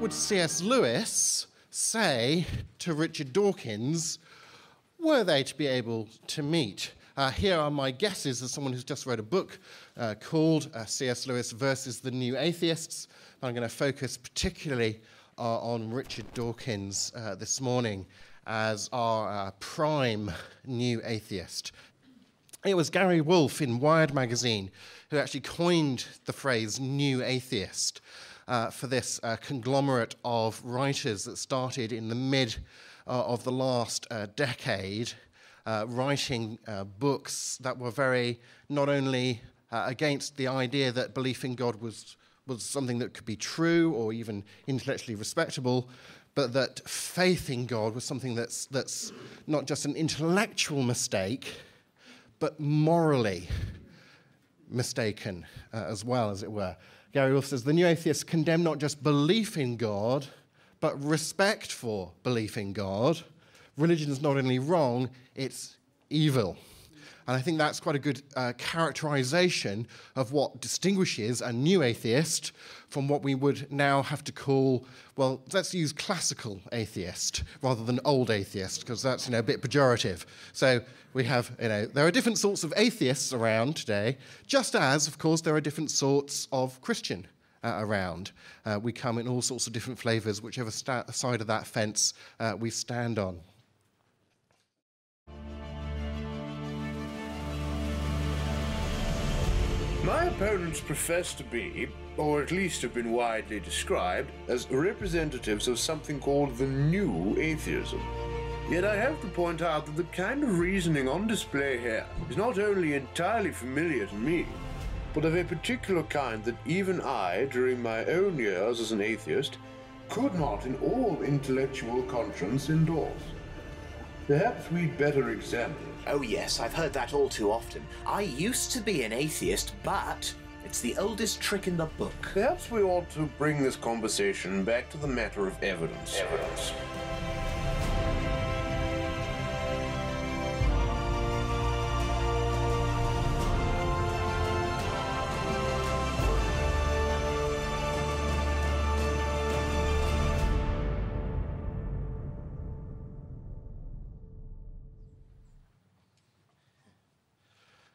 would C.S. Lewis say to Richard Dawkins were they to be able to meet? Here are my guesses as someone who's just read a book called C.S. Lewis versus the New Atheists. I'm going to focus particularly on Richard Dawkins this morning as our prime new atheist. It was Gary Wolfe in Wired magazine who actually coined the phrase new atheist for this conglomerate of writers that started in the mid of the last decade, writing books that were very not only against the idea that belief in God was something that could be true or even intellectually respectable, but that faith in God was something that's not just an intellectual mistake, but morally mistaken as well, as it were. Gary Wolfe says, the new atheists condemn not just belief in God, but respect for belief in God. Religion is not only wrong, it's evil. And I think that's quite a good characterization of what distinguishes a new atheist from what we would now have to call, well, let's use classical atheist rather than old atheist, because that's, a bit pejorative. So we have, there are different sorts of atheists around today, just as, of course, there are different sorts of Christian around. We come in all sorts of different flavors, whichever side of that fence we stand on. My opponents profess to be, or at least have been widely described, as representatives of something called the new atheism. Yet I have to point out that the kind of reasoning on display here is not only entirely familiar to me, but of a particular kind that even I, during my own years as an atheist, could not in all intellectual conscience endorse. Perhaps we'd better examine. Oh yes, I've heard that all too often. I used to be an atheist, but it's the oldest trick in the book. Perhaps we ought to bring this conversation back to the matter of evidence.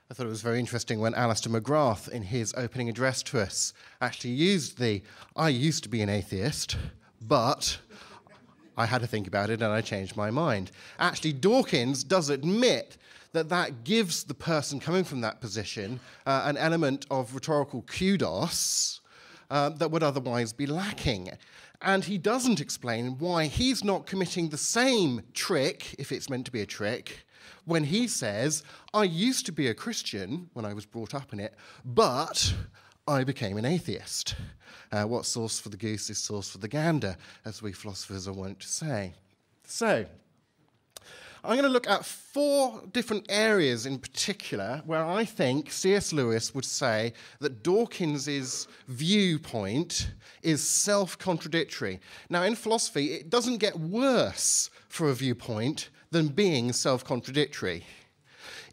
I thought it was very interesting when Alistair McGrath, in his opening address to us, actually used I used to be an atheist, but I had to think about it and I changed my mind. Actually, Dawkins does admit that gives the person coming from that position an element of rhetorical kudos that would otherwise be lacking. And he doesn't explain why he's not committing the same trick, if it's meant to be a trick, when he says, I used to be a Christian when I was brought up in it, but I became an atheist. What's sauce for the goose is sauce for the gander, as we philosophers are wont to say. So, I'm going to look at 4 different areas in particular where I think C.S. Lewis would say that Dawkins's viewpoint is self-contradictory. Now, in philosophy, it doesn't get worse for a viewpoint than being self-contradictory.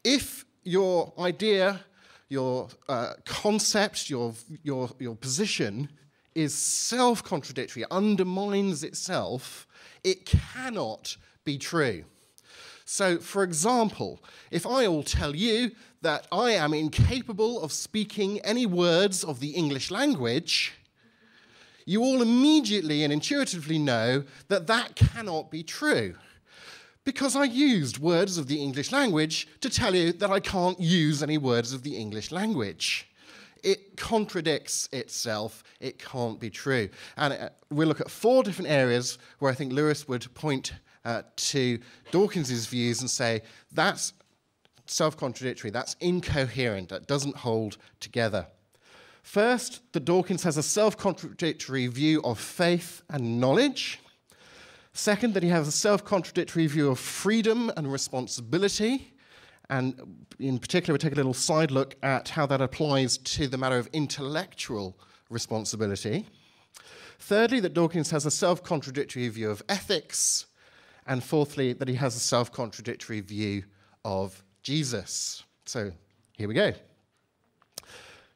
If your idea, your concept, your position is self-contradictory, undermines itself, it cannot be true. So, for example, if I all tell you that I am incapable of speaking any words of the English language, you all immediately and intuitively know that that cannot be true, because I used words of the English language to tell you that I can't use any words of the English language. It contradicts itself. It can't be true. And we'll look at 4 different areas where I think Lewis would point to Dawkins's views and say, that's self-contradictory, that's incoherent, that doesn't hold together. First, that Dawkins has a self-contradictory view of faith and knowledge. Second, that he has a self-contradictory view of freedom and responsibility. And in particular, we take a little side look at how that applies to the matter of intellectual responsibility. Thirdly, that Dawkins has a self-contradictory view of ethics. And fourthly, that he has a self-contradictory view of Jesus. So here we go.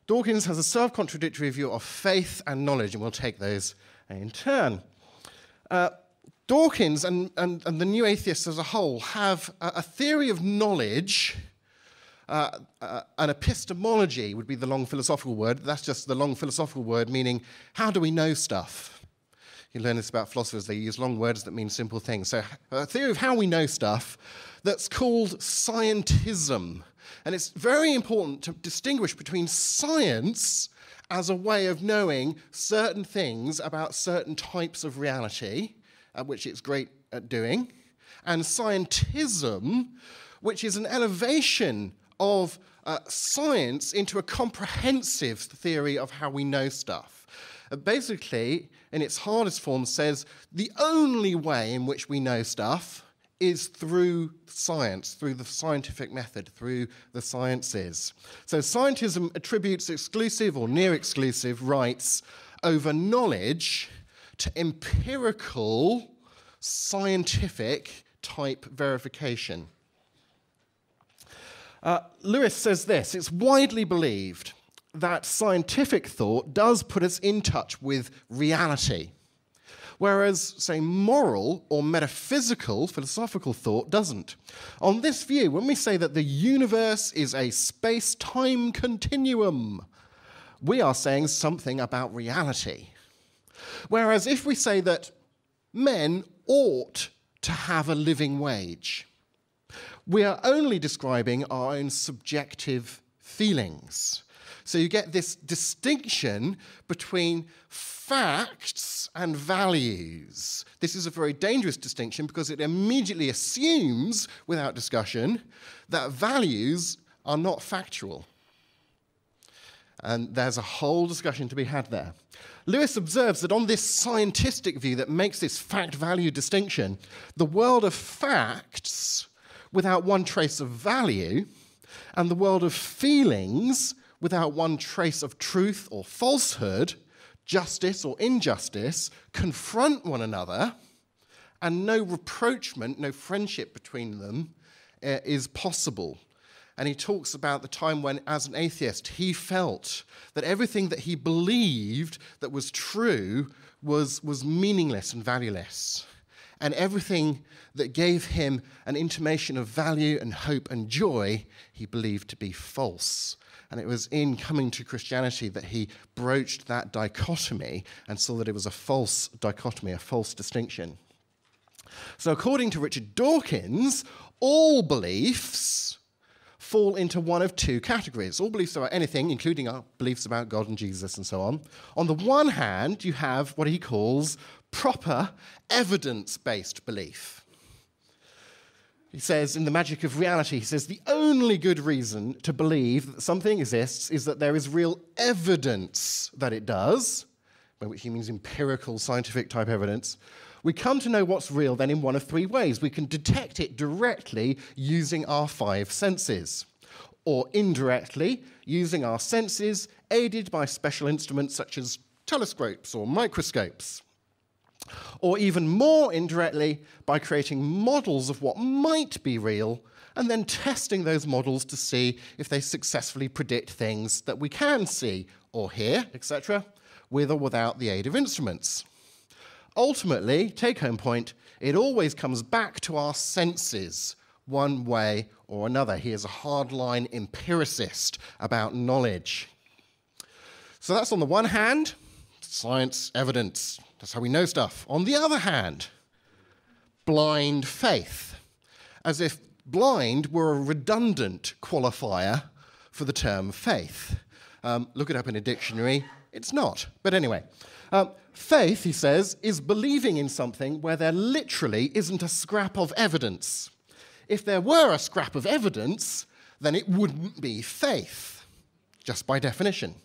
Dawkins has a self-contradictory view of faith and knowledge, and we'll take those in turn. Dawkins and the new atheists as a whole have a theory of knowledge. An epistemology would be the long philosophical word. That's just the long philosophical word, meaning how do we know stuff? You learn this about philosophers. They use long words that mean simple things. So a theory of how we know stuff that's called scientism. And it's very important to distinguish between science as a way of knowing certain things about certain types of reality, which it's great at doing, and scientism, which is an elevation of science into a comprehensive theory of how we know stuff. Basically, in its hardest form, says the only way in which we know stuff is through science, through the scientific method, through the sciences. So scientism attributes exclusive or near exclusive rights over knowledge to empirical, scientific type verification. Lewis says this: it's widely believed that scientific thought does put us in touch with reality, whereas, say, moral or metaphysical, philosophical thought doesn't. On this view, when we say that the universe is a space-time continuum, we are saying something about reality. Whereas if we say that men ought to have a living wage, we are only describing our own subjective feelings. So you get this distinction between facts and values. This is a very dangerous distinction because it immediately assumes, without discussion, that values are not factual. And there's a whole discussion to be had there. Lewis observes that on this scientific view that makes this fact-value distinction, the world of facts without one trace of value and the world of feelings without one trace of truth or falsehood, justice or injustice, confront one another, and no rapprochement, no friendship between them is possible. And he talks about the time when, as an atheist, he felt that everything that he believed that was true was meaningless and valueless. And everything that gave him an intimation of value and hope and joy, he believed to be false. And it was in coming to Christianity that he broached that dichotomy and saw that it was a false dichotomy, a false distinction. So according to Richard Dawkins, all beliefs fall into one of two categories. All beliefs about anything, including our beliefs about God and Jesus and so on. On the one hand, you have what he calls proper evidence-based belief. He says, in The Magic of Reality, he says, the only good reason to believe that something exists is that there is real evidence that it does, by which he means empirical, scientific type evidence. We come to know what's real then in one of three ways. We can detect it directly using our five senses, or indirectly using our senses aided by special instruments such as telescopes or microscopes, or even more indirectly by creating models of what might be real and then testing those models to see if they successfully predict things that we can see or hear, etc., with or without the aid of instruments. Ultimately, take-home point, it always comes back to our senses, one way or another. He is a hardline empiricist about knowledge. So that's on the one hand, science, evidence. That's how we know stuff. On the other hand, blind faith, as if blind were a redundant qualifier for the term faith. Look it up in a dictionary. It's not. But anyway, faith, he says, is believing in something where there literally isn't a scrap of evidence. If there were a scrap of evidence, then it wouldn't be faith, just by definition.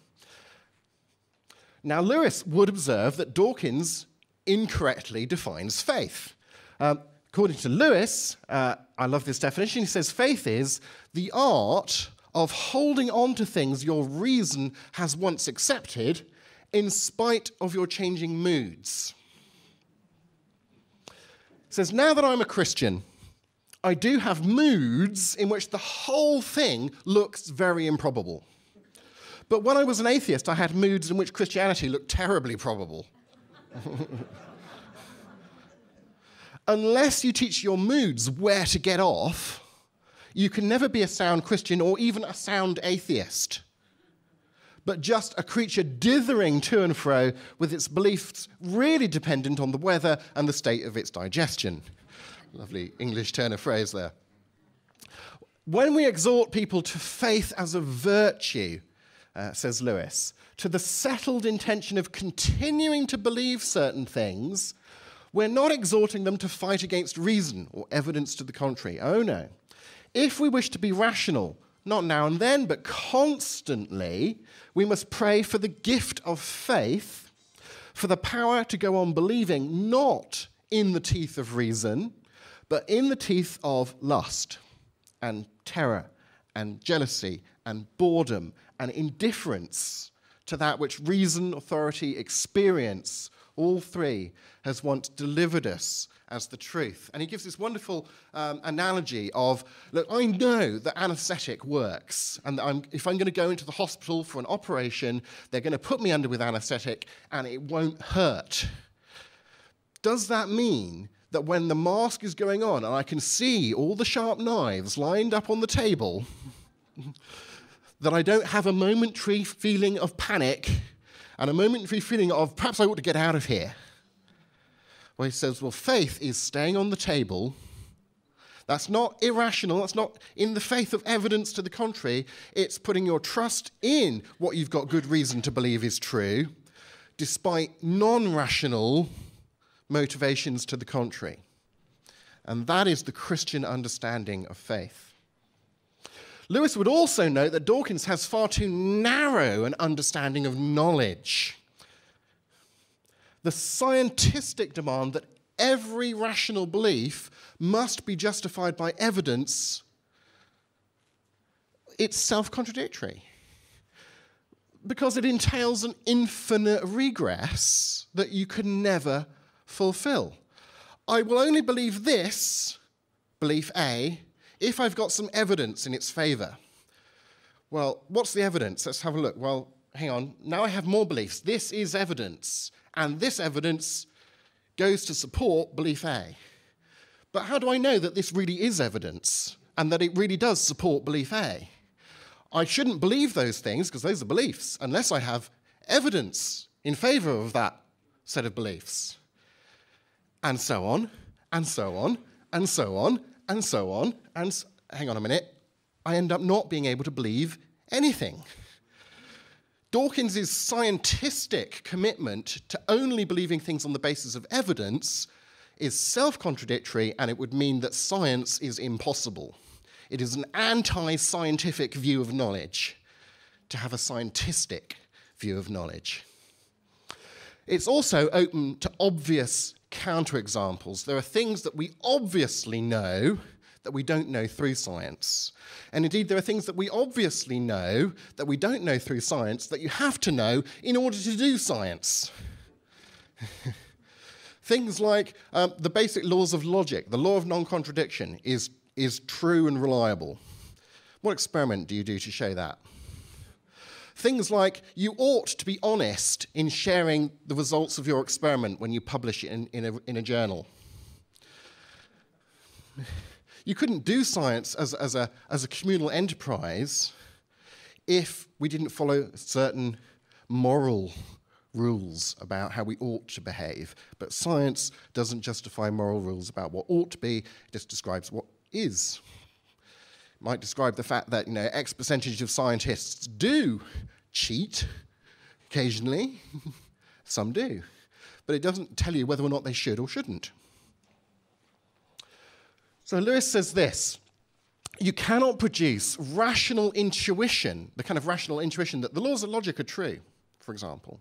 Now, Lewis would observe that Dawkins incorrectly defines faith. According to Lewis, I love this definition, he says faith is the art of holding on to things your reason has once accepted in spite of your changing moods. He says, now that I'm a Christian, I do have moods in which the whole thing looks very improbable. But when I was an atheist, I had moods in which Christianity looked terribly probable. Unless you teach your moods where to get off, you can never be a sound Christian or even a sound atheist, but just a creature dithering to and fro with its beliefs really dependent on the weather and the state of its digestion. Lovely English turn of phrase there. When we exhort people to faith as a virtue, says Lewis, to the settled intention of continuing to believe certain things, we're not exhorting them to fight against reason or evidence to the contrary. Oh no. If we wish to be rational, not now and then, but constantly, we must pray for the gift of faith, for the power to go on believing, not in the teeth of reason, but in the teeth of lust and terror and jealousy and boredom and indifference to that which reason, authority, experience, all three, has once delivered us as the truth. And he gives this wonderful analogy of, look, I know that anaesthetic works, and if I'm going to go into the hospital for an operation, they're going to put me under with anaesthetic, and it won't hurt. Does that mean that when the mask is going on, and I can see all the sharp knives lined up on the table, that I don't have a momentary feeling of panic and a momentary feeling of, perhaps I ought to get out of here? Well, he says, well, faith is staying on the table. That's not irrational. That's not in the faith of evidence to the contrary. It's putting your trust in what you've got good reason to believe is true, despite non-rational motivations to the contrary. And that is the Christian understanding of faith. Lewis would also note that Dawkins has far too narrow an understanding of knowledge. The scientistic demand that every rational belief must be justified by evidence, it's self-contradictory, because it entails an infinite regress that you can never fulfill. I will only believe this, belief A, if I've got some evidence in its favour. Well, what's the evidence? Let's have a look. Well, hang on. Now I have more beliefs. This is evidence. And this evidence goes to support belief A. But how do I know that this really is evidence and that it really does support belief A? I shouldn't believe those things, because those are beliefs, unless I have evidence in favour of that set of beliefs. And so on, and so on, and so on, and so on, and hang on a minute, I end up not being able to believe anything. Dawkins' scientistic commitment to only believing things on the basis of evidence is self-contradictory, and it would mean that science is impossible. It is an anti-scientific view of knowledge to have a scientistic view of knowledge. It's also open to obvious counterexamples. There are things that we obviously know that we don't know through science. And indeed, there are things that we obviously know that we don't know through science that you have to know in order to do science. Things like the basic laws of logic. The law of non-contradiction is true and reliable. What experiment do you do to show that? Things like you ought to be honest in sharing the results of your experiment when you publish it in a journal. You couldn't do science as a communal enterprise if we didn't follow certain moral rules about how we ought to behave. But science doesn't justify moral rules about what ought to be, it just describes what is. It might describe the fact that, X percentage of scientists do cheat occasionally. Some do. But it doesn't tell you whether or not they should or shouldn't. So Lewis says this: you cannot produce rational intuition, the kind of rational intuition that the laws of logic are true, for example.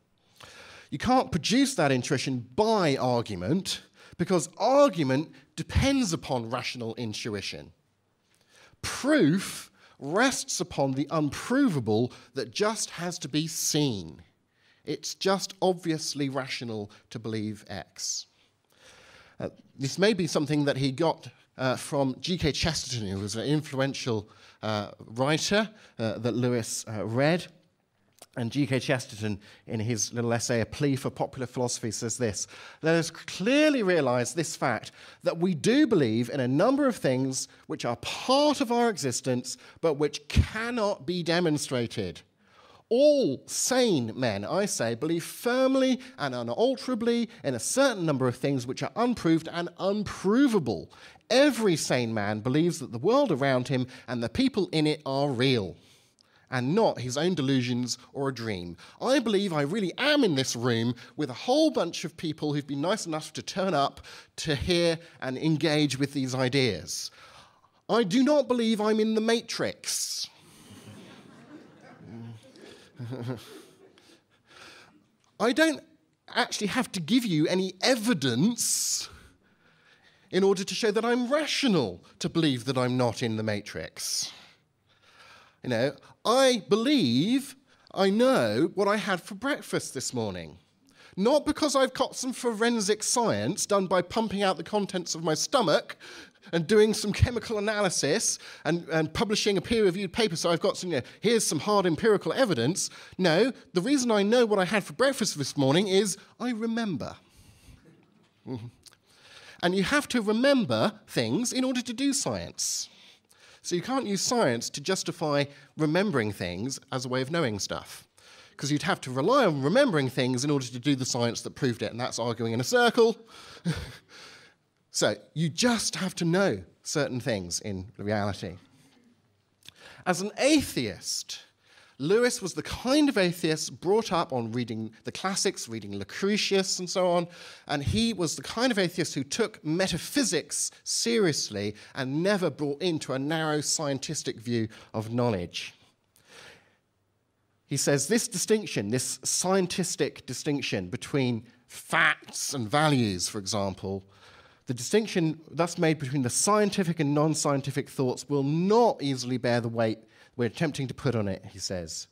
You can't produce that intuition by argument, because argument depends upon rational intuition. Proof rests upon the unprovable that just has to be seen. It's just obviously rational to believe X. This may be something that he got from G.K. Chesterton, who was an influential writer that Lewis read. And G.K. Chesterton, in his little essay, A Plea for Popular Philosophy, says this: let us clearly realize this fact, that we do believe in a number of things which are part of our existence, but which cannot be demonstrated. All sane men, I say, believe firmly and unalterably in a certain number of things which are unproved and unprovable. Every sane man believes that the world around him and the people in it are real, and not his own delusions or a dream. I believe I really am in this room with a whole bunch of people who've been nice enough to turn up to hear and engage with these ideas. I do not believe I'm in the Matrix. I don't actually have to give you any evidence in order to show that I'm rational to believe that I'm not in the Matrix. You know, I believe I know what I had for breakfast this morning. Not because I've got some forensic science done by pumping out the contents of my stomach and doing some chemical analysis and publishing a peer-reviewed paper, so I've got some, here's some hard empirical evidence. No, the reason I know what I had for breakfast this morning is I remember. And you have to remember things in order to do science. So you can't use science to justify remembering things as a way of knowing stuff, because you'd have to rely on remembering things in order to do the science that proved it, and that's arguing in a circle. So you just have to know certain things in reality. As an atheist, Lewis was the kind of atheist brought up on reading the classics, reading Lucretius and so on, and he was the kind of atheist who took metaphysics seriously and never brought into a narrow scientific view of knowledge. He says this distinction, this scientific distinction between facts and values, for example, the distinction thus made between the scientific and non-scientific thoughts will not easily bear the weight we're attempting to put on it, he says.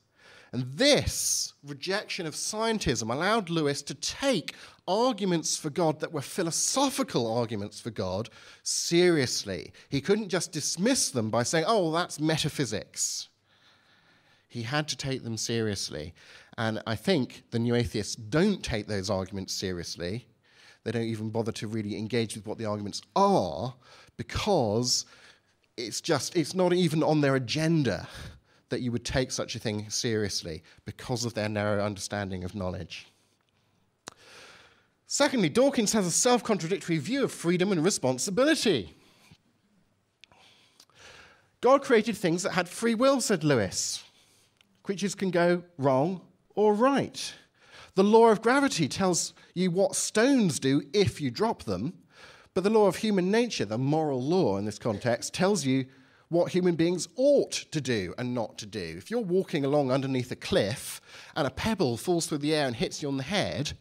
And this rejection of scientism allowed Lewis to take arguments for God that were philosophical arguments for God seriously. He couldn't just dismiss them by saying, oh, that's metaphysics. He had to take them seriously. And I think the new atheists don't take those arguments seriously. They don't even bother to really engage with what the arguments are, because it's not even on their agenda that you would take such a thing seriously because of their narrow understanding of knowledge. Secondly, Dawkins has a self-contradictory view of freedom and responsibility. God created things that had free will, said Lewis. Creatures can go wrong or right. The law of gravity tells you what stones do if you drop them, but the law of human nature, the moral law in this context, tells you what human beings ought to do and not to do. If you're walking along underneath a cliff and a pebble falls through the air and hits you on the head,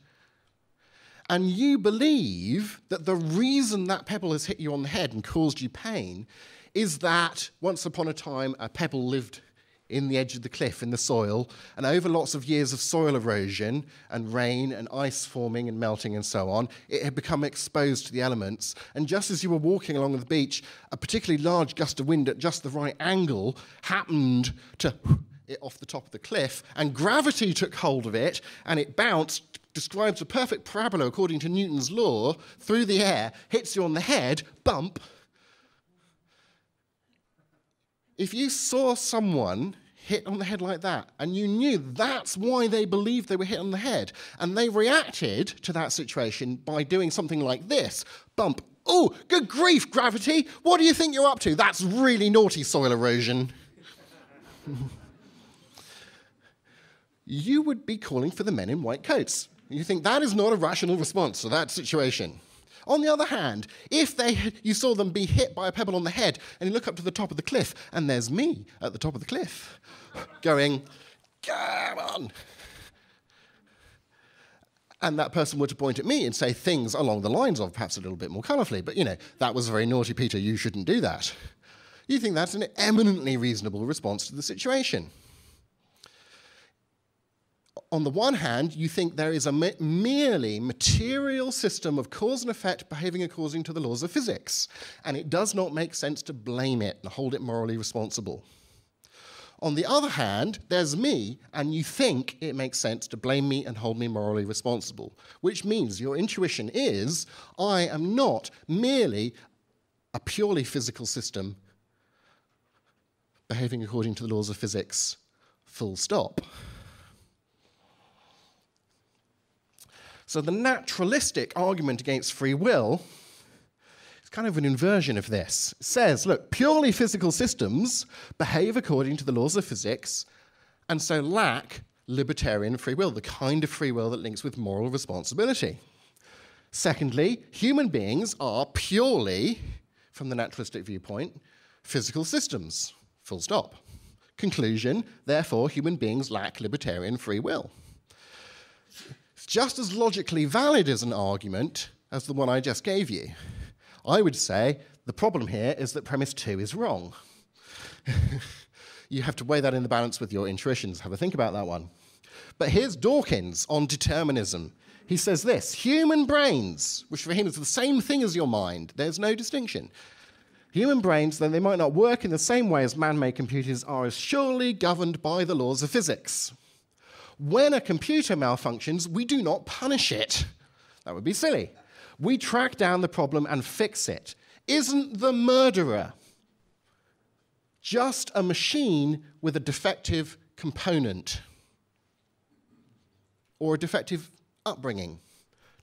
and you believe that the reason that pebble has hit you on the head and caused you pain is that once upon a time a pebble lived in the edge of the cliff, in the soil, and over lots of years of soil erosion and rain and ice forming and melting and so on, it had become exposed to the elements. And just as you were walking along the beach, a particularly large gust of wind at just the right angle happened to it off the top of the cliff, and gravity took hold of it, and it bounced, describes a perfect parabola according to Newton's law, through the air, hits you on the head, bump. If you saw someone hit on the head like that, and you knew that's why they believed they were hit on the head, and they reacted to that situation by doing something like this, bump, oh, good grief, gravity, what do you think you're up to? That's really naughty soil erosion. You would be calling for the men in white coats. You think that is not a rational response to that situation. On the other hand, if you saw them be hit by a pebble on the head and you look up to the top of the cliff and there's me at the top of the cliff going, come on. And that person were to point at me and say things along the lines of, perhaps a little bit more colourfully, but, that was very naughty, Peter, you shouldn't do that. You think that's an eminently reasonable response to the situation. On the one hand, you think there is a merely material system of cause and effect behaving according to the laws of physics, and it does not make sense to blame it and hold it morally responsible. On the other hand, there's me, and you think it makes sense to blame me and hold me morally responsible, which means your intuition is, I am not merely a purely physical system behaving according to the laws of physics, full stop. So the naturalistic argument against free will is kind of an inversion of this. It says, look, purely physical systems behave according to the laws of physics and so lack libertarian free will, the kind of free will that links with moral responsibility. Secondly, human beings are purely, from the naturalistic viewpoint, physical systems, full stop. Conclusion, therefore, human beings lack libertarian free will. It's just as logically valid as an argument as the one I just gave you. I would say the problem here is that premise 2 is wrong. You have to weigh that in the balance with your intuitions. Have a think about that one. But here's Dawkins on determinism. He says this, human brains, which for him is the same thing as your mind, there's no distinction. Human brains, though they might not work in the same way as man-made computers, are as surely governed by the laws of physics. When a computer malfunctions, we do not punish it. That would be silly. We track down the problem and fix it. Isn't the murderer just a machine with a defective component? Or a defective upbringing,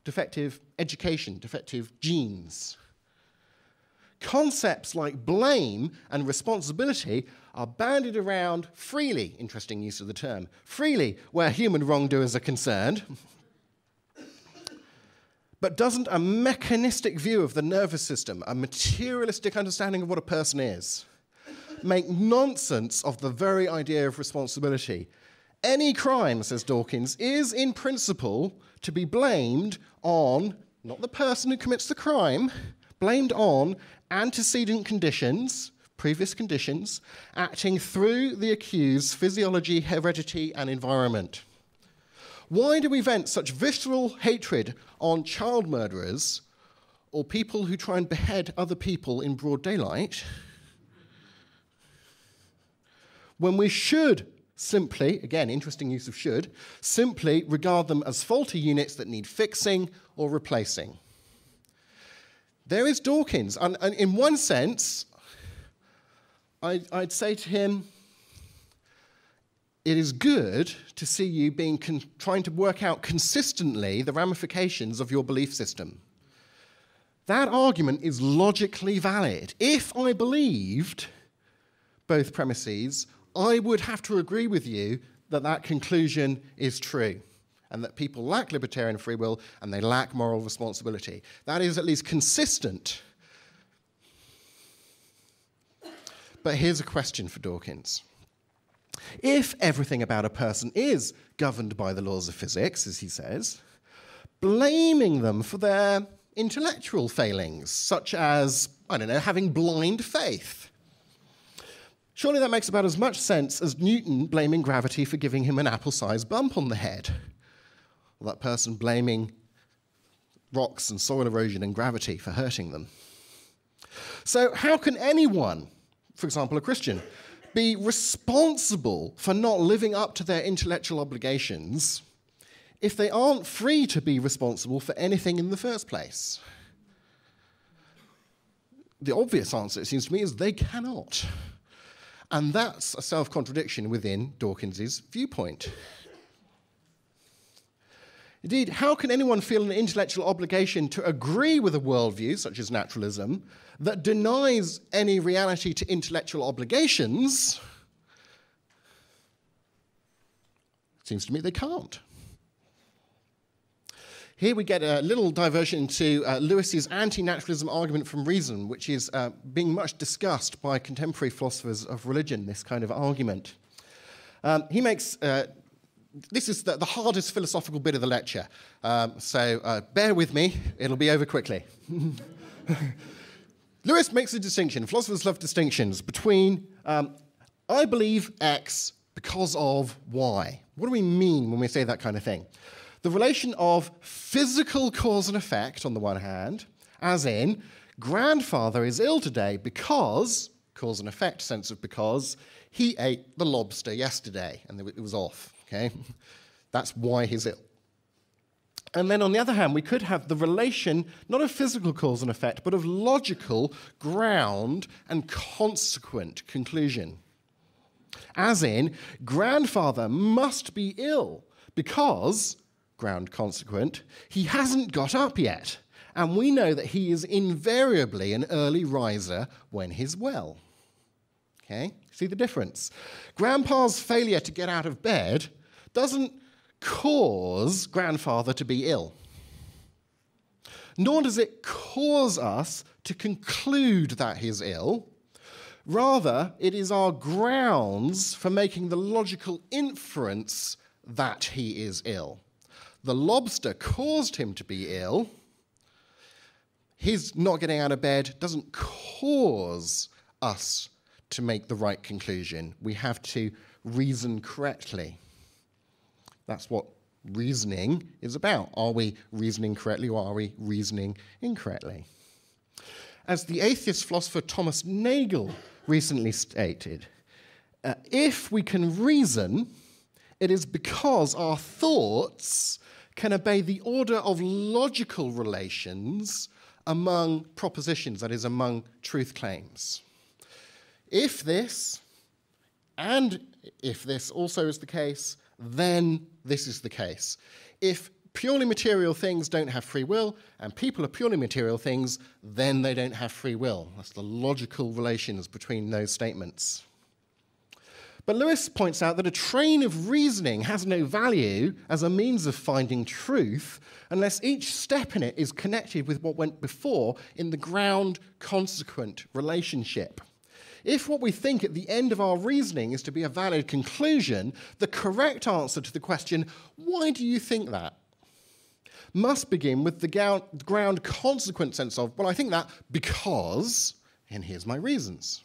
defective education, defective genes? Concepts like blame and responsibility are bandied around freely, interesting use of the term, freely where human wrongdoers are concerned. But doesn't a mechanistic view of the nervous system, a materialistic understanding of what a person is, make nonsense of the very idea of responsibility? Any crime, says Dawkins, is in principle to be blamed on, not the person who commits the crime, blamed on antecedent conditions, previous conditions, acting through the accused's physiology, heredity, and environment. Why do we vent such visceral hatred on child murderers or people who try and behead other people in broad daylight when we should simply, again, interesting use of should, simply regard them as faulty units that need fixing or replacing? There is Dawkins, and in one sense, I'd say to him, it is good to see you trying to work out consistently the ramifications of your belief system. That argument is logically valid. If I believed both premises, I would have to agree with you that that conclusion is true, and that people lack libertarian free will and they lack moral responsibility. That is at least consistent. But here's a question for Dawkins. If everything about a person is governed by the laws of physics, as he says, blaming them for their intellectual failings, such as, I don't know, having blind faith, surely that makes about as much sense as Newton blaming gravity for giving him an apple-sized bump on the head, or that person blaming rocks and soil erosion and gravity for hurting them. So how can anyone, for example, a Christian, be responsible for not living up to their intellectual obligations if they aren't free to be responsible for anything in the first place? The obvious answer, it seems to me, is they cannot. And that's a self-contradiction within Dawkins's viewpoint. Indeed, how can anyone feel an intellectual obligation to agree with a worldview, such as naturalism, that denies any reality to intellectual obligations? It seems to me they can't. Here we get a little diversion into Lewis's anti-naturalism argument from reason, which is being much discussed by contemporary philosophers of religion, this kind of argument. He makes... this is the hardest philosophical bit of the lecture, so bear with me, it'll be over quickly. Lewis makes a distinction, philosophers love distinctions, between I believe X because of Y. What do we mean when we say that kind of thing? The relation of physical cause and effect on the one hand, as in, grandfather is ill today because, cause and effect sense of because, he ate the lobster yesterday and it was off, okay? That's why he's ill. And then on the other hand, we could have the relation, not of physical cause and effect, but of logical ground and consequent conclusion. As in, grandfather must be ill because, ground consequent, he hasn't got up yet. And we know that he is invariably an early riser when he's well. Okay? See the difference? Grandpa's failure to get out of bed doesn't cause grandfather to be ill. Nor does it cause us to conclude that he's ill. Rather, it is our grounds for making the logical inference that he is ill. The lobster caused him to be ill. His not getting out of bed doesn't cause us to make the right conclusion. We have to reason correctly. That's what reasoning is about. Are we reasoning correctly or are we reasoning incorrectly? As the atheist philosopher Thomas Nagel recently stated, if we can reason, it is because our thoughts can obey the order of logical relations among propositions, that is, among truth claims. If this, and if this also is the case, then this is the case. If purely material things don't have free will, and people are purely material things, then they don't have free will. That's the logical relations between those statements. But Lewis points out that a train of reasoning has no value as a means of finding truth unless each step in it is connected with what went before in the ground-consequent relationship. If what we think at the end of our reasoning is to be a valid conclusion, the correct answer to the question, why do you think that, must begin with the ground-consequent sense of, well, I think that because, and here's my reasons.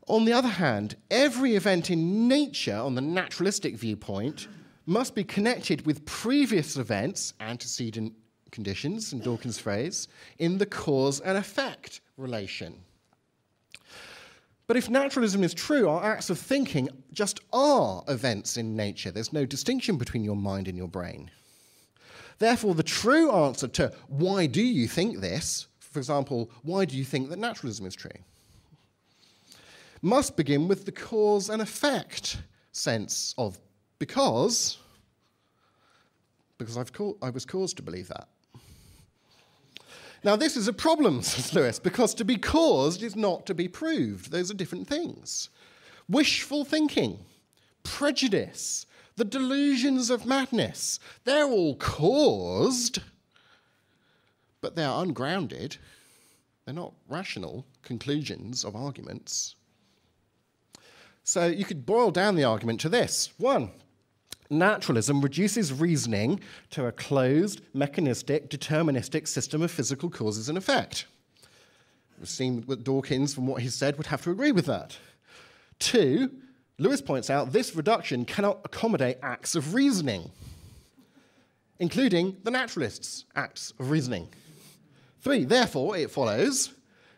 On the other hand, every event in nature, on the naturalistic viewpoint, must be connected with previous events, antecedent conditions, in Dawkins' phrase, in the cause and effect relation. But if naturalism is true, our acts of thinking just are events in nature. There's no distinction between your mind and your brain. Therefore, the true answer to why do you think this, for example, why do you think that naturalism is true, must begin with the cause and effect sense of because I was caused to believe that. Now, this is a problem, says Lewis, because to be caused is not to be proved. Those are different things. Wishful thinking, prejudice, the delusions of madness, they're all caused, but they're ungrounded. They're not rational conclusions of arguments. So you could boil down the argument to this. 1, naturalism reduces reasoning to a closed, mechanistic, deterministic system of physical causes and effect. We've seen that Dawkins, from what he said, would have to agree with that. 2, Lewis points out this reduction cannot accommodate acts of reasoning, including the naturalists' acts of reasoning. 3, therefore, it follows,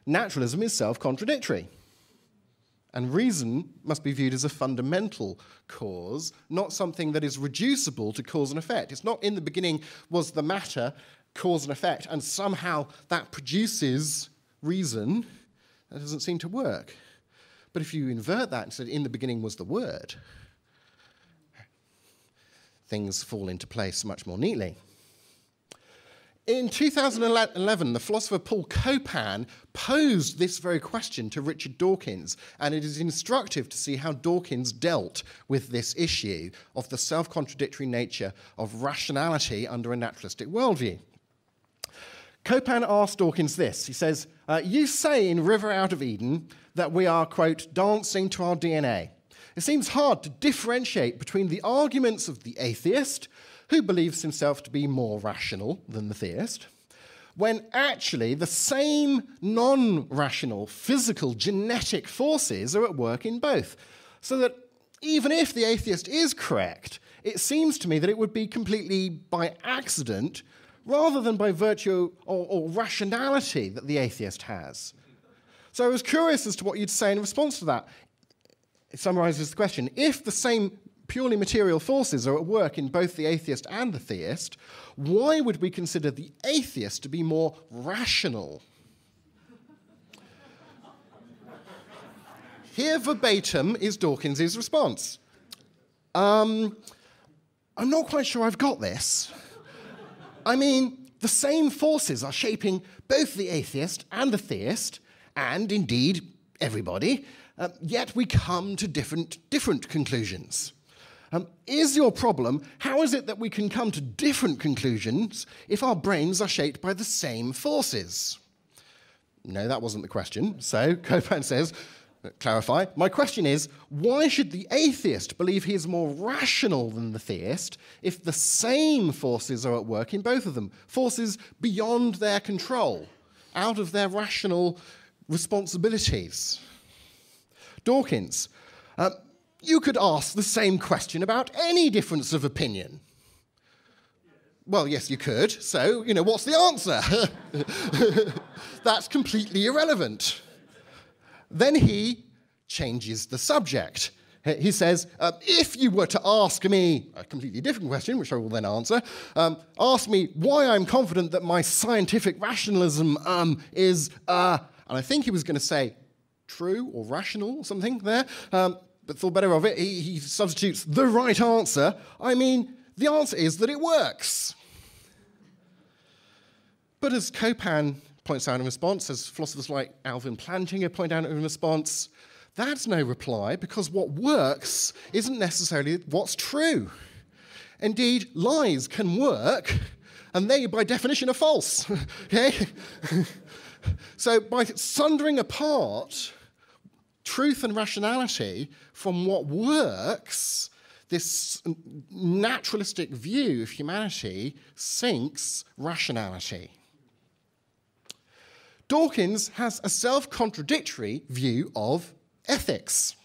naturalism is self-contradictory. And reason must be viewed as a fundamental cause, not something that is reducible to cause and effect. It's not in the beginning was the matter, cause and effect, and somehow that produces reason. That doesn't seem to work. But if you invert that and said in the beginning was the word, things fall into place much more neatly. In 2011, the philosopher Paul Copan posed this very question to Richard Dawkins, and it is instructive to see how Dawkins dealt with this issue of the self-contradictory nature of rationality under a naturalistic worldview. Copan asked Dawkins this. He says, you say in River Out of Eden that we are, quote, dancing to our DNA. It seems hard to differentiate between the arguments of the atheist, who believes himself to be more rational than the theist, when actually the same non-rational physical genetic forces are at work in both. So that even if the atheist is correct, it seems to me that it would be completely by accident rather than by virtue or rationality that the atheist has. So I was curious as to what you'd say in response to that. it summarizes the question. If the same purely material forces are at work in both the atheist and the theist, why would we consider the atheist to be more rational? Here verbatim is Dawkins' response. I'm not quite sure I've got this. I mean, the same forces are shaping both the atheist and the theist, and indeed everybody, yet we come to different conclusions. Is your problem, how is it that we can come to different conclusions if our brains are shaped by the same forces? No, that wasn't the question. So Copan says, clarify, my question is, why should the atheist believe he is more rational than the theist if the same forces are at work in both of them? Forces beyond their control, out of their rational responsibilities. Dawkins, you could ask the same question about any difference of opinion. Well, yes, you could. So, what's the answer? That's completely irrelevant. Then he changes the subject. He says, if you were to ask me a completely different question, which I will then answer, ask me why I'm confident that my scientific rationalism is, and I think he was going to say true or rational or something there, but thought better of it. He substitutes the right answer. I mean, the answer is that it works. But as Copan points out in response, as philosophers like Alvin Plantinga point out in response, that's no reply, because what works isn't necessarily what's true. Indeed, lies can work, and they, by definition, are false. Okay? So by sundering apart truth and rationality from what works, this naturalistic view of humanity sinks rationality. Dawkins has a self-contradictory view of ethics.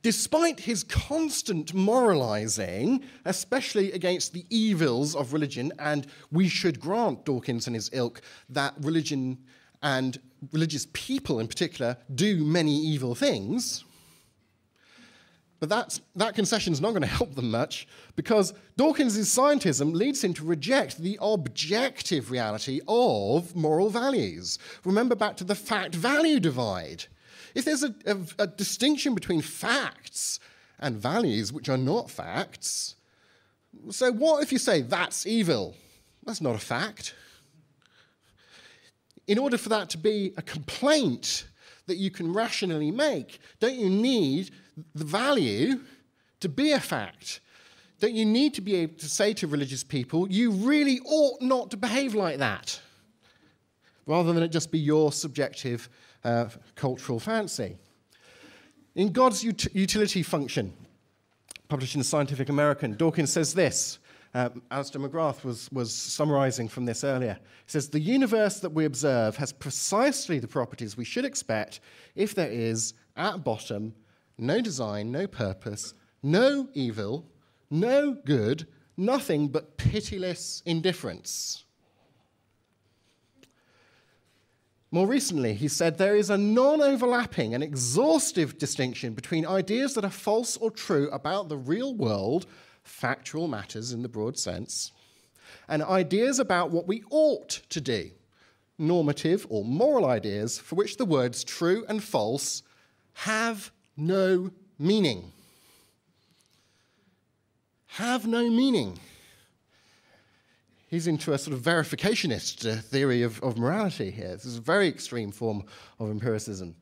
Despite his constant moralizing, especially against the evils of religion, and we should grant Dawkins and his ilk that religion and religious people in particular do many evil things, but that concession is not going to help them much, because Dawkins' scientism leads him to reject the objective reality of moral values. Remember back to the fact-value divide. If there's a distinction between facts and values which are not facts, so what if you say that's evil? That's not a fact. In order for that to be a complaint that you can rationally make, don't you need the value to be a fact? Don't you need to be able to say to religious people, you really ought not to behave like that, rather than it just be your subjective cultural fancy? In God's Utility Function, published in Scientific American, Dawkins says this. Alistair McGrath was summarizing from this earlier. He says, the universe that we observe has precisely the properties we should expect if there is, at bottom, no design, no purpose, no evil, no good, nothing but pitiless indifference. More recently, he said there is a non-overlapping and exhaustive distinction between ideas that are false or true about the real world, factual matters in the broad sense, and ideas about what we ought to do, normative or moral ideas for which the words true and false have no meaning. Have no meaning. He's into a sort of verificationist theory of morality here. This is a very extreme form of empiricism.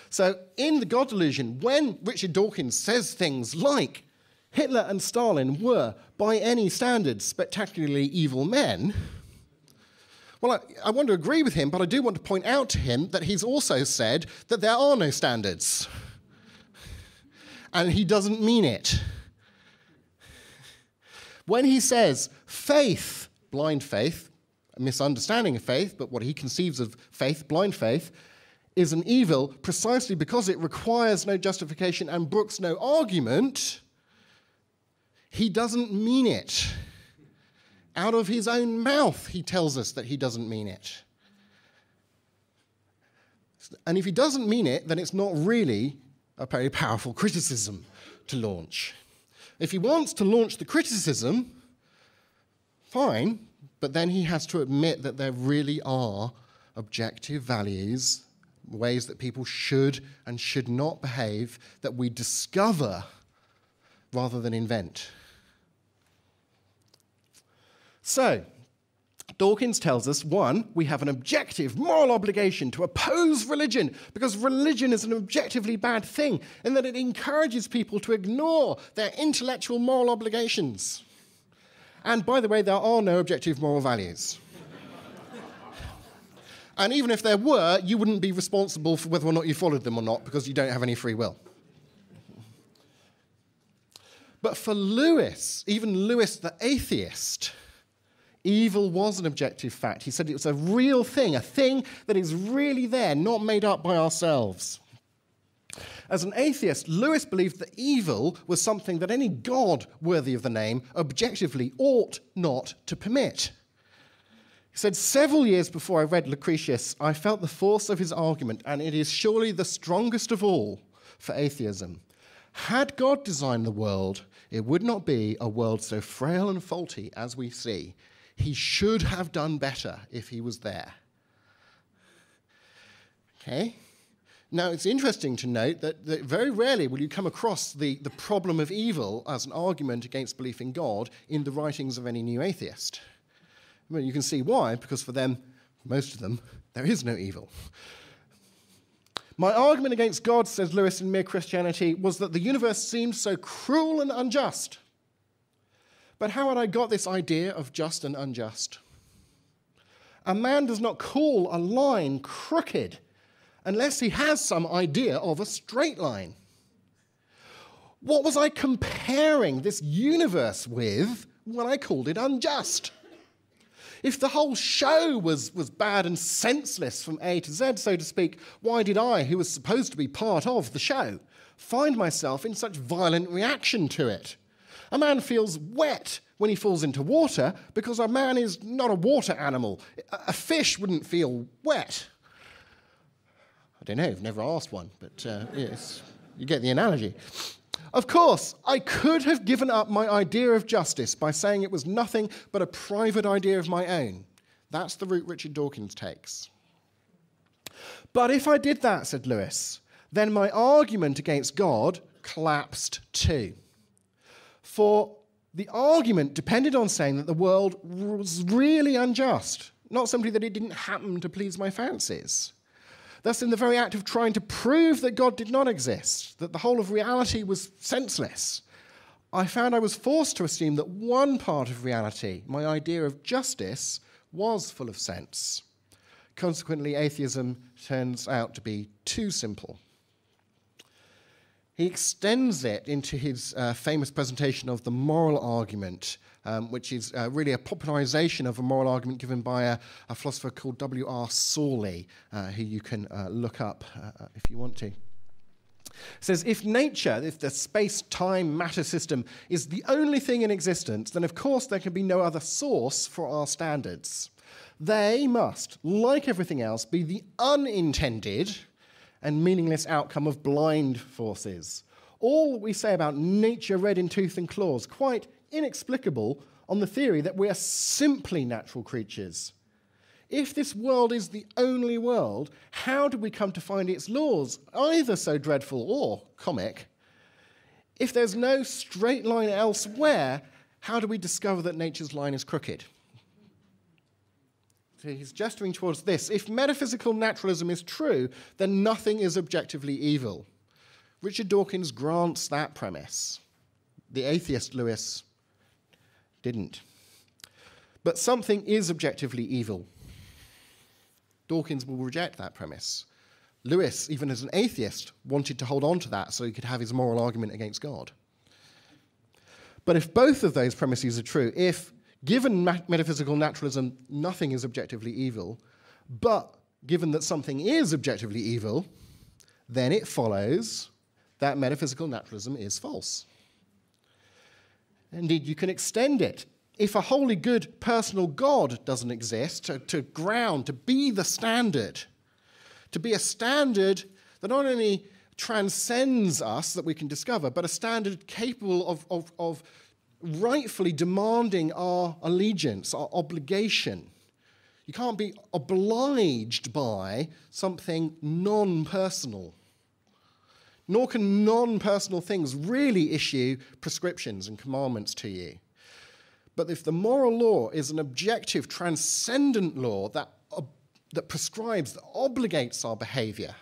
So in The God Delusion, when Richard Dawkins says things like, Hitler and Stalin were, by any standards, spectacularly evil men, well, I want to agree with him, but I do want to point out to him that he's also said that there are no standards. And he doesn't mean it. When he says faith, blind faith, a misunderstanding of faith, but what he conceives of faith, blind faith, is an evil precisely because it requires no justification and brooks no argument, he doesn't mean it. Out of his own mouth, he tells us that he doesn't mean it. And if he doesn't mean it, then it's not really a very powerful criticism to launch. If he wants to launch the criticism, fine, but then he has to admit that there really are objective values, ways that people should and should not behave, that we discover rather than invent. So, Dawkins tells us, one, we have an objective moral obligation to oppose religion because religion is an objectively bad thing in that it encourages people to ignore their intellectual moral obligations. And by the way, there are no objective moral values. And even if there were, you wouldn't be responsible for whether or not you followed them or not because you don't have any free will. But for Lewis, even Lewis the atheist, evil was an objective fact. He said it was a real thing, a thing that is really there, not made up by ourselves. As an atheist, Lewis believed that evil was something that any god worthy of the name objectively ought not to permit. He said, several years before I read Lucretius, I felt the force of his argument, and it is surely the strongest of all for atheism. Had God designed the world, it would not be a world so frail and faulty as we see. He should have done better if he was there. Okay? Now, it's interesting to note that very rarely will you come across the problem of evil as an argument against belief in God in the writings of any new atheist. Well, you can see why, because for them, most of them, there is no evil. My argument against God, says Lewis in Mere Christianity, was that the universe seemed so cruel and unjust. But how had I got this idea of just and unjust? A man does not call a line crooked unless he has some idea of a straight line. What was I comparing this universe with when I called it unjust? If the whole show was bad and senseless from A to Z, so to speak, why did I, who was supposed to be part of the show, find myself in such violent reaction to it? A man feels wet when he falls into water because a man is not a water animal. A fish wouldn't feel wet. I don't know, I've never asked one, but yes, you get the analogy. Of course, I could have given up my idea of justice by saying it was nothing but a private idea of my own. That's the route Richard Dawkins takes. But if I did that, said Lewis, then my argument against God collapsed too. For the argument depended on saying that the world was really unjust, not simply that it didn't happen to please my fancies. Thus, in the very act of trying to prove that God did not exist, that the whole of reality was senseless, I found I was forced to assume that one part of reality, my idea of justice, was full of sense. Consequently, atheism turns out to be too simple. He extends it into his famous presentation of the moral argument, which is really a popularization of a moral argument given by a philosopher called W.R. Sawley, who you can look up if you want to. It says, if nature, if the space-time matter system is the only thing in existence, then of course there can be no other source for our standards. They must, like everything else, be the unintended and meaningless outcome of blind forces. All that we say about nature red in tooth and claws, quite inexplicable on the theory that we are simply natural creatures. If this world is the only world, how do we come to find its laws either so dreadful or comic? If there's no straight line elsewhere, how do we discover that nature's line is crooked? So he's gesturing towards this. If metaphysical naturalism is true, then nothing is objectively evil. Richard Dawkins grants that premise. The atheist Lewis didn't. But something is objectively evil. Dawkins will reject that premise. Lewis, even as an atheist, wanted to hold on to that so he could have his moral argument against God. But if both of those premises are true, if given metaphysical naturalism, nothing is objectively evil, but given that something is objectively evil, then it follows that metaphysical naturalism is false. Indeed, you can extend it. If a wholly good personal God doesn't exist, to ground, to be the standard, to be a standard that not only transcends us that we can discover, but a standard capable of rightfully demanding our allegiance, our obligation. You can't be obliged by something non-personal. Nor can non-personal things really issue prescriptions and commandments to you. But if the moral law is an objective, transcendent law that prescribes, that obligates our behavior,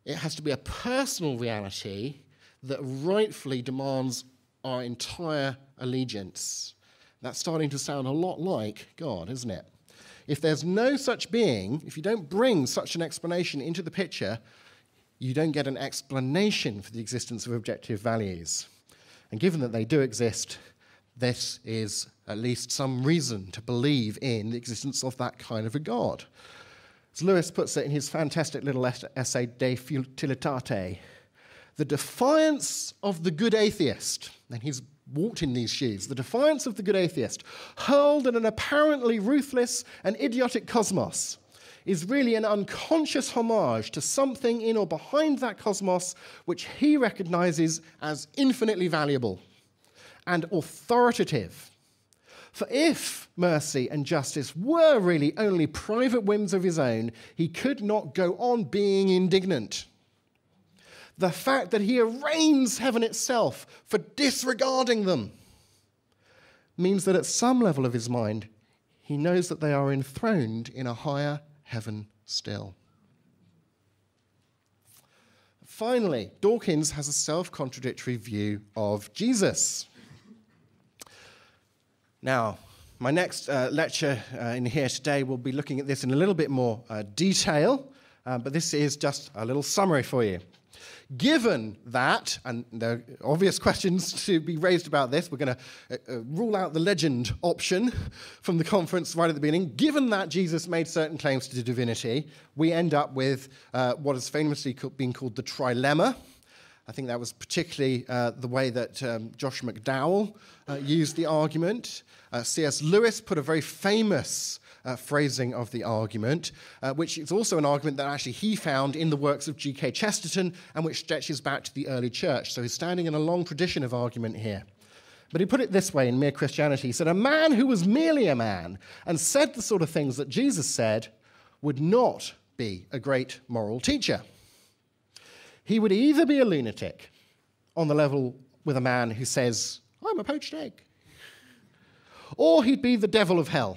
it has to be a personal reality that rightfully demands our entire allegiance. That's starting to sound a lot like God, isn't it? If there's no such being, if you don't bring such an explanation into the picture, you don't get an explanation for the existence of objective values. And given that they do exist, this is at least some reason to believe in the existence of that kind of a God. As Lewis puts it in his fantastic little essay, De Futilitate, the defiance of the good atheist, and he's walked in these shoes, the defiance of the good atheist, hurled at an apparently ruthless and idiotic cosmos, is really an unconscious homage to something in or behind that cosmos which he recognizes as infinitely valuable and authoritative. For if mercy and justice were really only private whims of his own, he could not go on being indignant. The fact that he arraigns heaven itself for disregarding them means that at some level of his mind, he knows that they are enthroned in a higher heaven still. Finally, Dawkins has a self-contradictory view of Jesus. Now, my next lecture in here today will be looking at this in a little bit more detail, but this is just a little summary for you. Given that, and there are obvious questions to be raised about this, we're going to rule out the legend option from the conference right at the beginning. Given that Jesus made certain claims to divinity, we end up with what has famously been called the trilemma. I think that was particularly the way that Josh McDowell used the argument. C.S. Lewis put a very famous phrasing of the argument, which is also an argument that actually he found in the works of G.K. Chesterton and which stretches back to the early church. So he's standing in a long tradition of argument here. But he put it this way in Mere Christianity. He said, a man who was merely a man and said the sort of things that Jesus said would not be a great moral teacher. He would either be a lunatic on the level with a man who says, I'm a poached egg, or he'd be the devil of hell,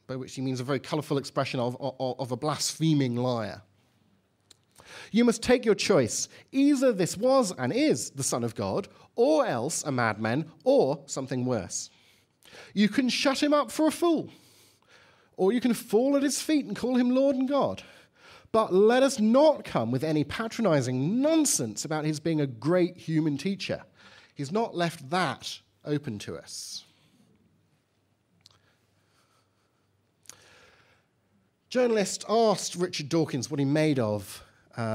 by which he means a very colourful expression of a blaspheming liar. You must take your choice. Either this was and is the Son of God, or else a madman, or something worse. You can shut him up for a fool, or you can fall at his feet and call him Lord and God. But let us not come with any patronizing nonsense about his being a great human teacher. He's not left that open to us. Journalist asked Richard Dawkins what he made of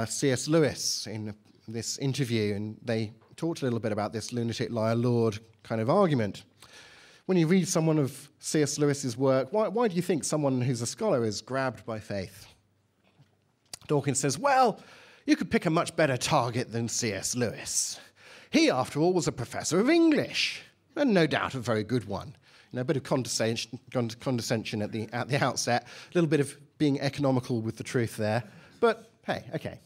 C.S. Lewis in this interview, and they talked a little bit about this lunatic liar lord kind of argument. When you read someone of C.S. Lewis's work, why do you think someone who's a scholar is grabbed by faith? Dawkins says, well, you could pick a much better target than C.S. Lewis. He, after all, was a professor of English, and no doubt a very good one. You know, a bit of condescension at the outset, a little bit of being economical with the truth there. But, hey, okay.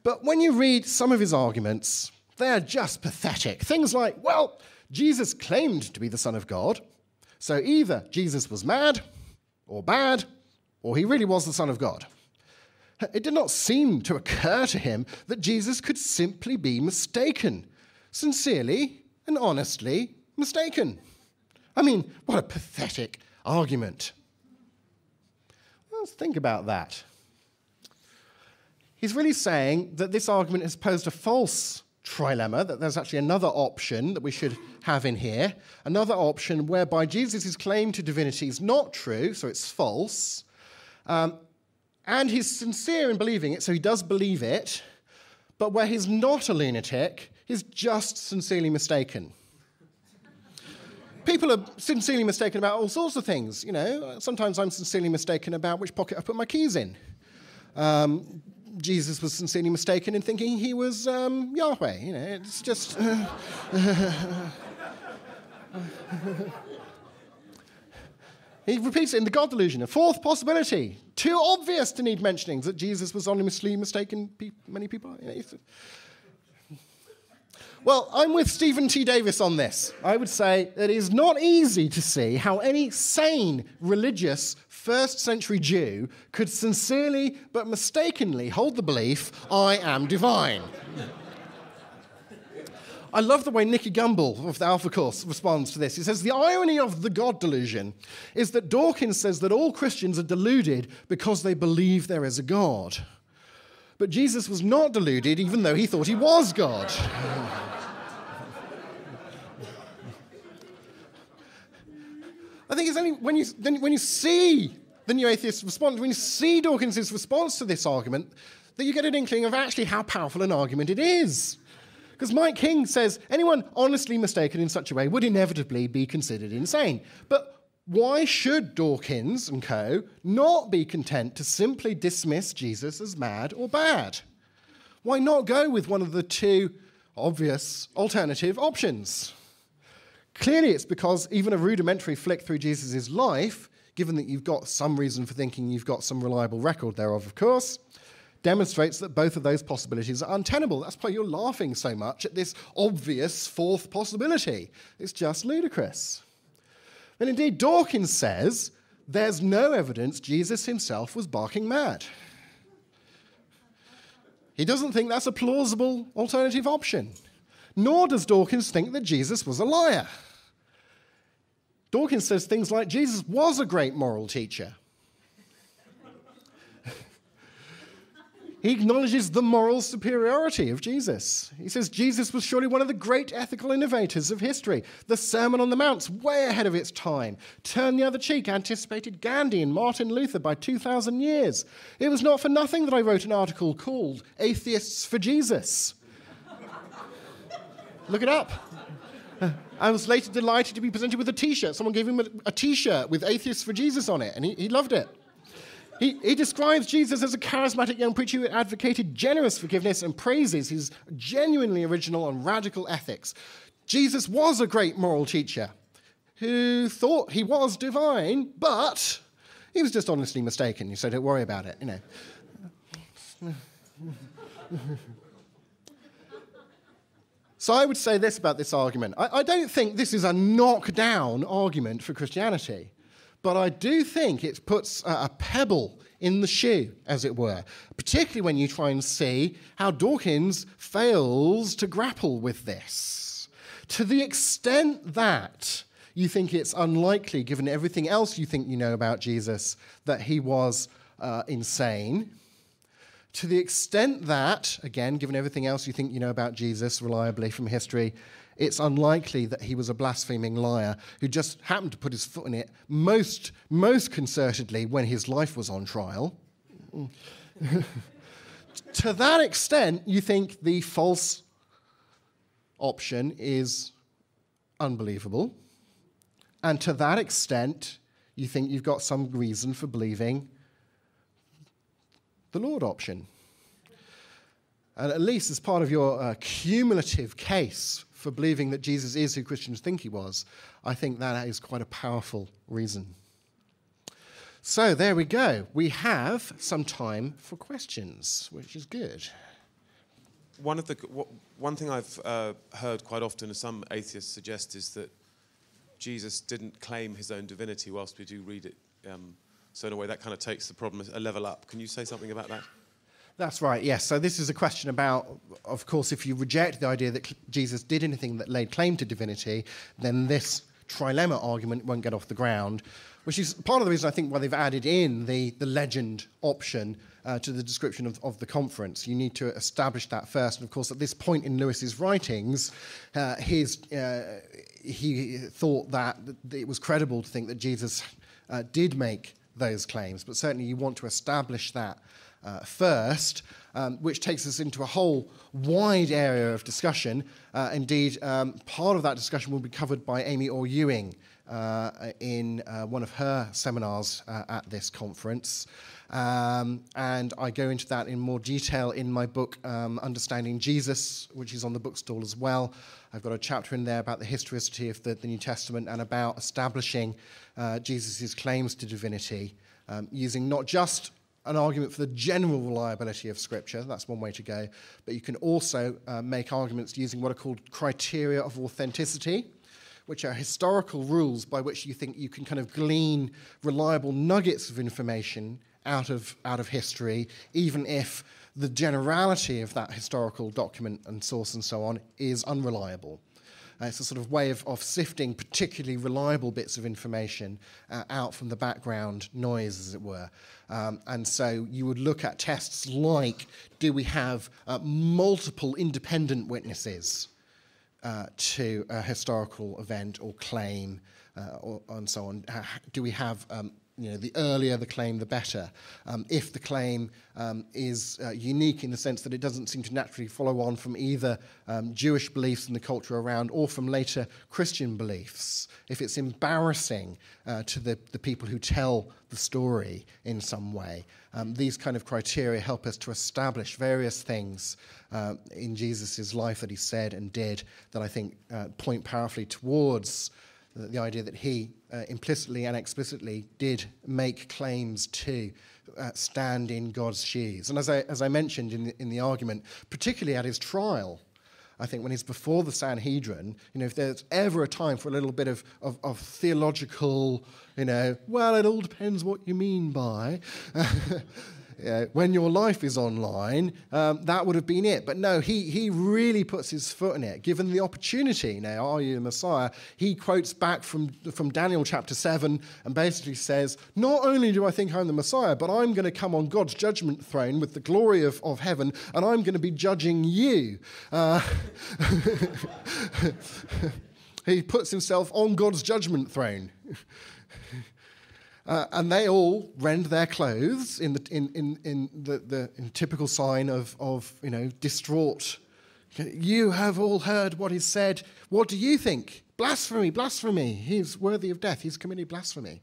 But when you read some of his arguments, they're just pathetic. Things like, well, Jesus claimed to be the Son of God, so either Jesus was mad or bad, or he really was the Son of God. It did not seem to occur to him that Jesus could simply be mistaken, sincerely and honestly mistaken. I mean, what a pathetic argument. Let's think about that. He's really saying that this argument has posed a false trilemma, that there's actually another option that we should have in here, another option whereby Jesus' claim to divinity is not true, so it's false, and he's sincere in believing it, so he does believe it, but where he's not a lunatic, he's just sincerely mistaken. People are sincerely mistaken about all sorts of things, you know. Sometimes I'm sincerely mistaken about which pocket I put my keys in. Jesus was sincerely mistaken in thinking he was Yahweh. You know, it's just... He repeats it in the God delusion, a fourth possibility. Too obvious to need mentioning that Jesus was honestly mistaken many people. You know, well, I'm with Stephen T. Davis on this. I would say that it is not easy to see how any sane, religious, first-century Jew could sincerely but mistakenly hold the belief, I am divine. I love the way Nicky Gumbel of the Alpha Course responds to this. He says, the irony of the God delusion is that Dawkins says that all Christians are deluded because they believe there is a God. But Jesus was not deluded even though he thought he was God. I think it's only when you see the New Atheist response, when you see Dawkins' response to this argument, that you get an inkling of actually how powerful an argument it is. Because Mike King says anyone honestly mistaken in such a way would inevitably be considered insane. But why should Dawkins and co. not be content to simply dismiss Jesus as mad or bad? Why not go with one of the two obvious alternative options? Clearly it's because even a rudimentary flick through Jesus' life, given that you've got some reason for thinking you've got some reliable record thereof, of course, demonstrates that both of those possibilities are untenable. That's why you're laughing so much at this obvious fourth possibility. It's just ludicrous. And indeed, Dawkins says there's no evidence Jesus himself was barking mad. He doesn't think that's a plausible alternative option. Nor does Dawkins think that Jesus was a liar. Dawkins says things like, Jesus was a great moral teacher. He acknowledges the moral superiority of Jesus. He says Jesus was surely one of the great ethical innovators of history. The Sermon on the Mount's way ahead of its time. Turn the other cheek anticipated Gandhi and Martin Luther by 2,000 years. It was not for nothing that I wrote an article called Atheists for Jesus. Look it up. I was later delighted to be presented with a T-shirt. Someone gave him a T-shirt with Atheists for Jesus on it, and he loved it. He describes Jesus as a charismatic young preacher who advocated generous forgiveness and praises his genuinely original and radical ethics. Jesus was a great moral teacher who thought he was divine, but he was just honestly mistaken, so don't worry about it, you know. So I would say this about this argument. I don't think this is a knockdown argument for Christianity. But I do think it puts a pebble in the shoe, as it were, particularly when you try and see how Dawkins fails to grapple with this. To the extent that you think it's unlikely, given everything else you think you know about Jesus, that he was insane, to the extent that, again, given everything else you think you know about Jesus reliably from history, it's unlikely that he was a blaspheming liar who just happened to put his foot in it most concertedly when his life was on trial. To that extent, you think the false option is unbelievable. And to that extent, you think you've got some reason for believing the Lord option. And at least as part of your cumulative case for believing that Jesus is who Christians think he was, I think that is quite a powerful reason. So there we go. We have some time for questions, which is good. One thing I've heard quite often, as some atheists suggest, is that Jesus didn't claim his own divinity, whilst we do read it. So in a way, that kind of takes the problem a level up. Can you say something about that? That's right, yes. So this is a question about, of course, if you reject the idea that Jesus did anything that laid claim to divinity, then this trilemma argument won't get off the ground, which is part of the reason I think why they've added in the legend option to the description of the conference. You need to establish that first. And of course, at this point in Lewis's writings, he thought that it was credible to think that Jesus did make those claims, but certainly you want to establish that first, which takes us into a whole wide area of discussion. Indeed, part of that discussion will be covered by Amy Orr Ewing in one of her seminars at this conference. And I go into that in more detail in my book, Understanding Jesus, which is on the bookstall as well. I've got a chapter in there about the historicity of the New Testament and about establishing Jesus' claims to divinity, using not just an argument for the general reliability of Scripture, that's one way to go, but you can also make arguments using what are called criteria of authenticity, which are historical rules by which you think you can kind of glean reliable nuggets of information out of history, even if the generality of that historical document and source and so on is unreliable. It's a sort of way of sifting particularly reliable bits of information out from the background noise, as it were. And so you would look at tests like, do we have multiple independent witnesses to a historical event or claim, and so on? Do we have the earlier the claim, the better. If the claim is unique in the sense that it doesn't seem to naturally follow on from either Jewish beliefs in the culture around or from later Christian beliefs, if it's embarrassing to the people who tell the story in some way, these kind of criteria help us to establish various things in Jesus' life that he said and did that I think point powerfully towards the idea that he implicitly and explicitly did make claims to stand in God's shoes. And as I mentioned in the argument, particularly at his trial, I think when he's before the Sanhedrin, if there's ever a time for a little bit of theological, well, it all depends what you mean by, when your life is online, that would have been it. But no, he really puts his foot in it. Given the opportunity, now, are you the Messiah? He quotes back from Daniel chapter 7 and basically says, not only do I think I'm the Messiah, but I'm going to come on God's judgment throne with the glory of heaven, and I'm going to be judging you. He puts himself on God's judgment throne. And they all rend their clothes in the typical sign of distraught. You have all heard what is said. What do you think? Blasphemy, blasphemy. He's worthy of death. He's committed blasphemy.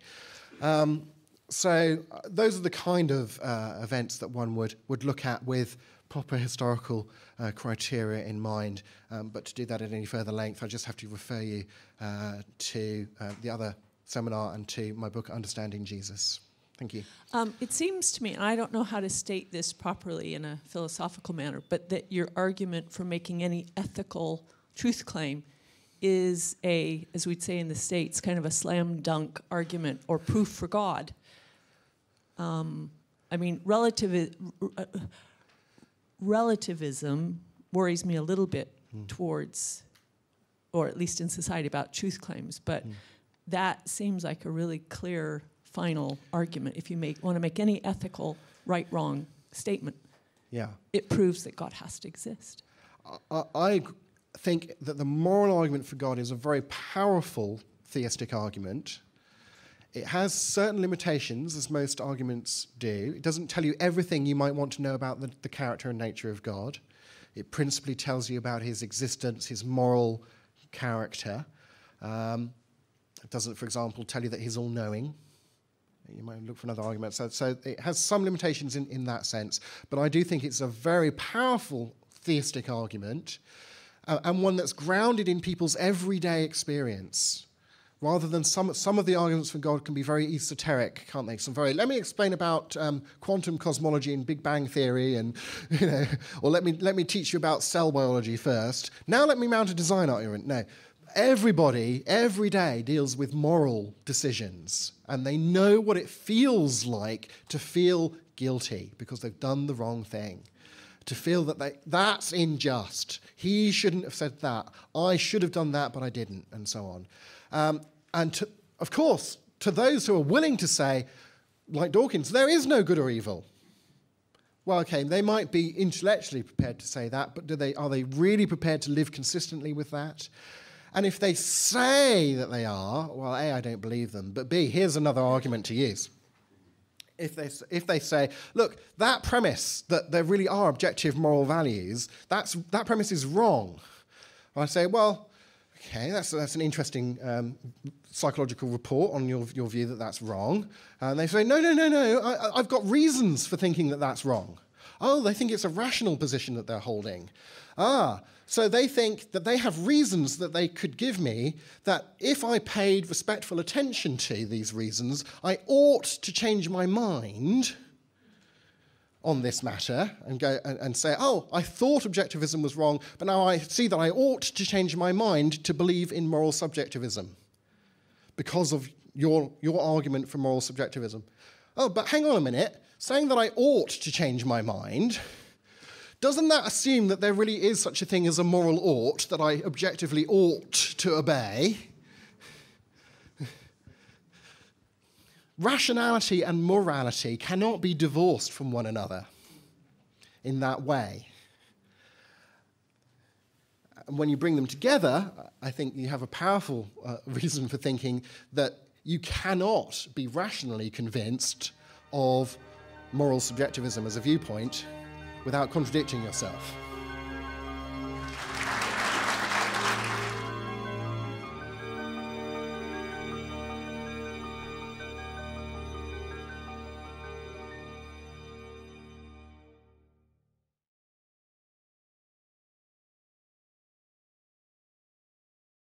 So those are the kind of events that one would look at with proper historical criteria in mind. But to do that at any further length, I just have to refer you to the other seminar and to my book, Understanding Jesus. Thank you. It seems to me, and I don't know how to state this properly in a philosophical manner, but that your argument for making any ethical truth claim is as we'd say in the States, kind of a slam dunk argument or proof for God. Relativism worries me a little bit towards, or at least in society, about truth claims, but that seems like a really clear final argument. If you want to make any ethical right-wrong statement, it proves that God has to exist. I think that the moral argument for God is a very powerful theistic argument. It has certain limitations, as most arguments do. It doesn't tell you everything you might want to know about the character and nature of God. It principally tells you about his existence, his moral character. It doesn't, for example, tell you that he's all-knowing. You might look for another argument. So it has some limitations in that sense. But I do think it's a very powerful theistic argument, and one that's grounded in people's everyday experience, rather than some of the arguments for God can be very esoteric, can't they? Let me explain about quantum cosmology and Big Bang theory, and or let me teach you about cell biology first. Now let me mount a design argument. No. Everybody, every day, deals with moral decisions, and they know what it feels like to feel guilty because they've done the wrong thing, to feel that that's unjust. He shouldn't have said that. I should have done that, but I didn't, and so on. Of course, to those who are willing to say, like Dawkins, there is no good or evil. Well, okay, they might be intellectually prepared to say that, but are they really prepared to live consistently with that? And if they say that they are, well, A, I don't believe them, but B, here's another argument to use. If they say, look, that premise that there really are objective moral values, that premise is wrong. I say, well, Okay, that's an interesting psychological report on your view that that's wrong. And they say, no, I've got reasons for thinking that that's wrong. Oh, they think it's a rational position that they're holding. So they think that they have reasons that they could give me that if I paid respectful attention to these reasons, I ought to change my mind on this matter and go and say, oh, I thought objectivism was wrong, but now I see that I ought to change my mind to believe in moral subjectivism because of your argument for moral subjectivism. Oh, but hang on a minute. Saying that I ought to change my mind, doesn't that assume that there really is such a thing as a moral ought that I objectively ought to obey? Rationality and morality cannot be divorced from one another in that way. And when you bring them together, I think you have a powerful reason for thinking that you cannot be rationally convinced of moral subjectivism as a viewpoint without contradicting yourself.